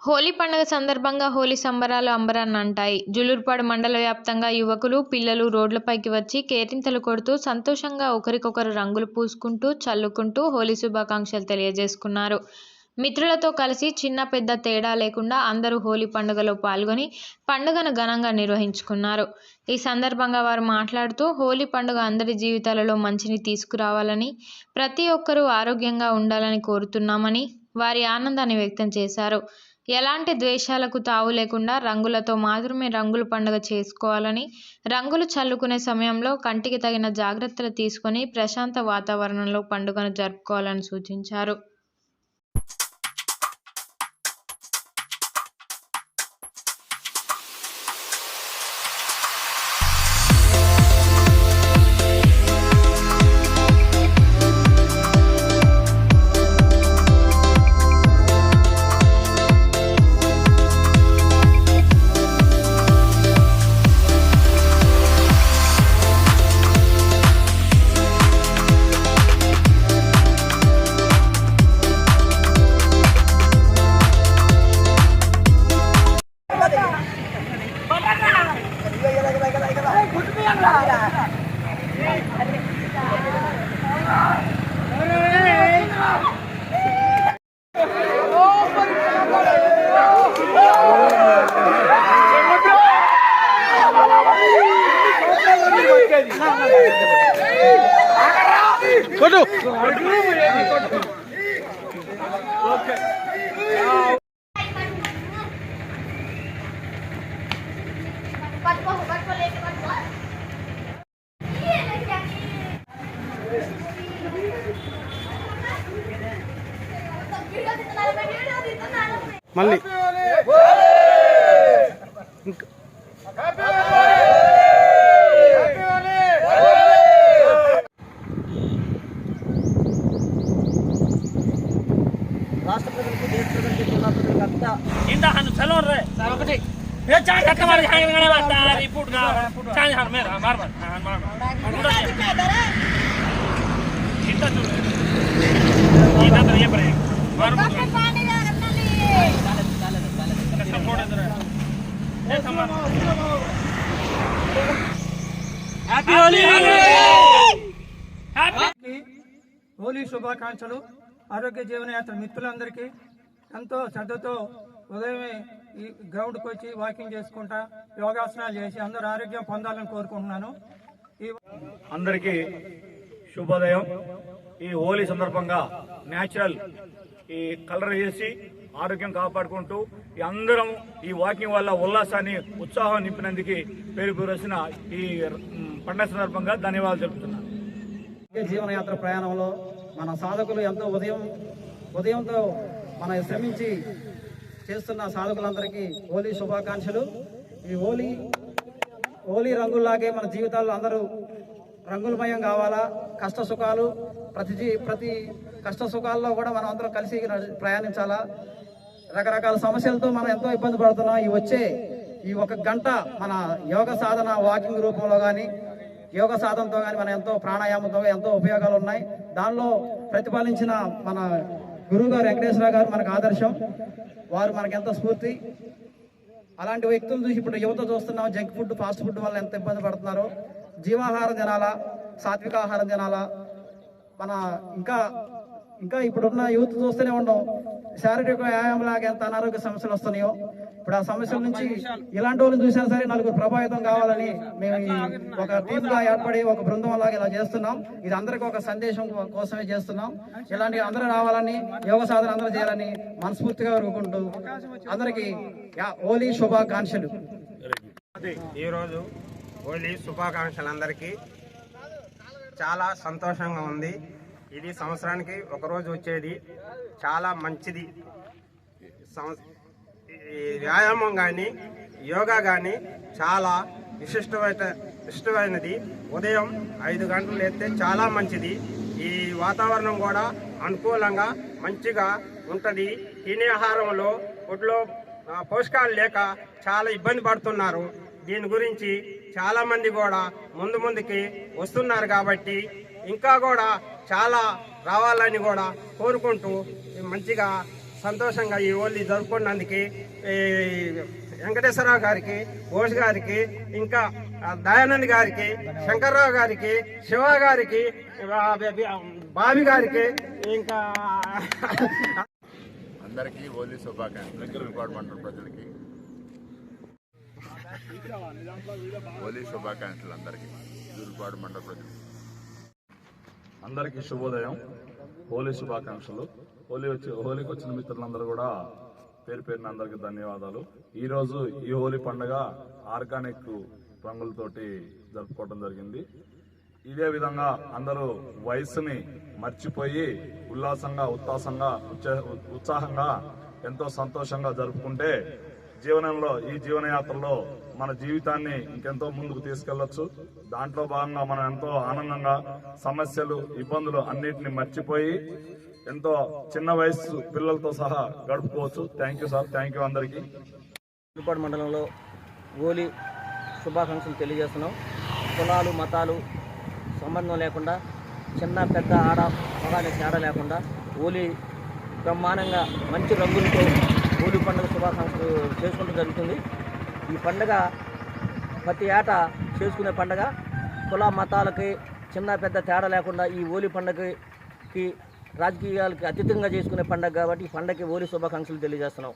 హోలీ పండుగ సందర్భంగా హోలీ సంబరాలు అంబరాన్నంటాయి. జులూర్పాడు మండల వ్యాప్తంగా యువకులు, పిల్లలు రోడ్లపైకి వచ్చి కేరింతలు కొడుతూ సంతోషంగా ఒకరికొకరు రంగులు పూసుకుంటూ, చల్లుకుంటూ హోలీ శుభాకాంక్షలు తెలియజేసుకున్నారు. మిత్రులతో కలిసి చిన్న పెద్ద తేడా లేకుండా అందరూ హోలీ పండుగలో పాల్గొని పండుగను ఘనంగా నిర్వహించుకున్నారు. ఈ సందర్భంగా వారు మాట్లాడుతూ హోలీ పండుగ అందరి జీవితాలలో మంచిని తీసుకురావాలని, ప్రతి ఒక్కరూ ఆరోగ్యంగా ఉండాలని కోరుతున్నామని వారి ఆనందాన్ని వ్యక్తం చేశారు. ఎలాంటి ద్వేషాలకు తావు లేకుండా రంగులతో మాత్రమే రంగుల పండుగ చేసుకోవాలని, రంగులు చల్లుకునే సమయంలో కంటికి తగిన జాగ్రత్తలు తీసుకొని ప్రశాంత వాతావరణంలో పండుగను జరుపుకోవాలని సూచించారు. మళ్ళీ రాష్ట్ర ప్రజలకు దేశ ప్రజలకు జిల్లా ప్రజలకు అంతా హోలీ శుభాకాంక్షలు. ఆరోగ్య జీవనయాత్ర మిత్రులందరికీ ఎంతో శ్రద్ధతో ఉదయమే ఈ గ్రౌండ్కి వచ్చి వాకింగ్ చేసుకుంటా యోగాసనాలు చేసి అందరూ ఆరోగ్యం పొందాలని కోరుకుంటున్నాను. అందరికీ శుభోదయం. ఈ హోలీ సందర్భంగా న్యాచురల్ ఈ కలర్ చేసి ఆరోగ్యం కాపాడుకుంటూ ఈ అందరం ఈ వాకింగ్ వల్ల ఉల్లాసాన్ని ఉత్సాహం నింపినందుకు పేరు పేరొచ్చిన ఈ పండుగ సందర్భంగా ధన్యవాదాలు తెలుపుతున్నాను. జీవనయాత్ర ప్రయాణంలో మన సాధకులు ఎంతో ఉదయంతో మన శ్రమించి చేస్తున్న సాధకులందరికీ హోలీ శుభాకాంక్షలు. ఈ హోలీ రంగుల్లాగే మన జీవితాల్లో అందరూ రంగులమయం కావాలా. కష్ట సుఖాలు ప్రతి కష్ట సుఖాల్లో కూడా మనం అందరం కలిసి ప్రయాణించాలా. రకరకాల సమస్యలతో మనం ఎంతో ఇబ్బంది పడుతున్నాం. ఈ ఒక గంట మన యోగ సాధన వాకింగ్ రూపంలో కానీ యోగ సాధనతో కానీ మన ఎంతో ప్రాణాయామంతో ఎంతో ఉపయోగాలు ఉన్నాయి. దానిలో ప్రతిపాదించిన మన గురువు గారు వెంకటేశ్వర గారు మనకు ఆదర్శం. వారు మనకెంతో స్ఫూర్తి. అలాంటి వ్యక్తులు చూసి ఇప్పుడు యువత చూస్తున్నాం, జంక్ ఫుడ్ ఫాస్ట్ ఫుడ్ వల్ల ఎంత ఇబ్బంది పడుతున్నారో. జీవాహారం తినాలా, సాత్వికాహారం తినాలా. మన ఇంకా ఇప్పుడున్న యూత్ చూస్తూనే ఉన్నాం, శారీరక వ్యాయామం లాగా ఎంత అనారోగ్య సమస్యలు వస్తున్నాయో. ఇప్పుడు ఆ సమస్యల నుంచి ఇలాంటి వాళ్ళని చూసినా సరే నలుగురు ప్రభావితం కావాలని మేము ఒక టీమ్గా ఏర్పడి ఒక బృందం లాగా ఇలా చేస్తున్నాం. ఇది అందరికీ ఒక సందేశం కోసమే చేస్తున్నాం. ఇలాంటి అందరూ రావాలని, యోగ సాధన అందరూ చేయాలని మనస్ఫూర్తిగా కోరుకుంటూ అందరికీ హోలీ శుభాకాంక్షలు. ఈరోజు హోలీ శుభాకాంక్షలు అందరికీ. చాలా సంతోషంగా ఉంది. ఇది సంవత్సరానికి ఒకరోజు వచ్చేది, చాలా మంచిది. వ్యాయామం కానీ యోగా కానీ చాలా ఇష్టమైనది. ఉదయం 5 గంటలు లేస్తే చాలా మంచిది. ఈ వాతావరణం కూడా అనుకూలంగా మంచిగా ఉంటుంది. తినే ఆహారంలో ఫుడ్లో పోషకాలు లేక చాలా ఇబ్బంది పడుతున్నారు. దీని గురించి చాలామంది కూడా ముందుకి వస్తున్నారు. కాబట్టి ఇంకా కూడా చాలా రావాలని కూడా కోరుకుంటూ మంచిగా సంతోషంగా ఈ హోలీ జరుపుకున్నందుకు ఈ వెంకటేశ్వరరావు గారికి, ఘోష్ గారికి, ఇంకా దయానంద్ గారికి, శంకర్రావు గారికి, శివ గారికి, బాబి గారికి, ఇంకా అందరికీ హోలీ శుభాకాంక్షలు. జూలూరుపాడు మండల ప్రజలకి హోలీ శుభాకాంక్షలు. అందరికీ జూలూరుపాడు మండల ప్రజలు అందరికీ శుభోదయం. హోలీ శుభాకాంక్షలు. హోలీకి వచ్చిన మిత్రులందరూ కూడా పేరు పేరున అందరికీ ధన్యవాదాలు. ఈరోజు ఈ హోలీ పండుగ ఆర్గానిక్ రంగులతోటి జరుపుకోవడం జరిగింది. ఇదే విధంగా అందరూ వయసుని మర్చిపోయి ఉల్లాసంగా, ఉత్సాహంగా ఎంతో సంతోషంగా జరుపుకుంటే ఈ జీవనయాత్రలో మన జీవితాన్ని ఇంకెంతో ముందుకు తీసుకెళ్లొచ్చు. దాంట్లో భాగంగా మనం ఎంతో ఆనందంగా సమస్యలు, ఇబ్బందులు అన్నిటిని మర్చిపోయి ఎంతో చిన్న వయసు పిల్లలతో సహా గడుపుకోవచ్చు. Thank you sir. Thank you అందరికీ. జూలూరుపాడు మండలంలో హోలీ శుభాకాంక్షలు తెలియజేస్తున్నాం. కులాలు, మతాలు సంబంధం లేకుండా, చిన్న పెద్ద ఆడ మగాని తేడా లేకుండా హోలీ బ్రహ్మాండంగా మంచి రంగులతో హోలీ పండుగ శుభాకాంక్షలు చేసుకుంటూ జరుగుతుంది. ఈ పండుగ ప్రతి ఏటా చేసుకునే పండుగ. కుల మతాలకి చిన్న పెద్ద తేడా లేకుండా ఈ హోలీ పండుగకి రాజకీయాలకి అతీతంగా చేసుకునే పండుగ కాబట్టి ఈ పండుగకి హోలీ శుభాకాంక్షలు తెలియజేస్తున్నాం.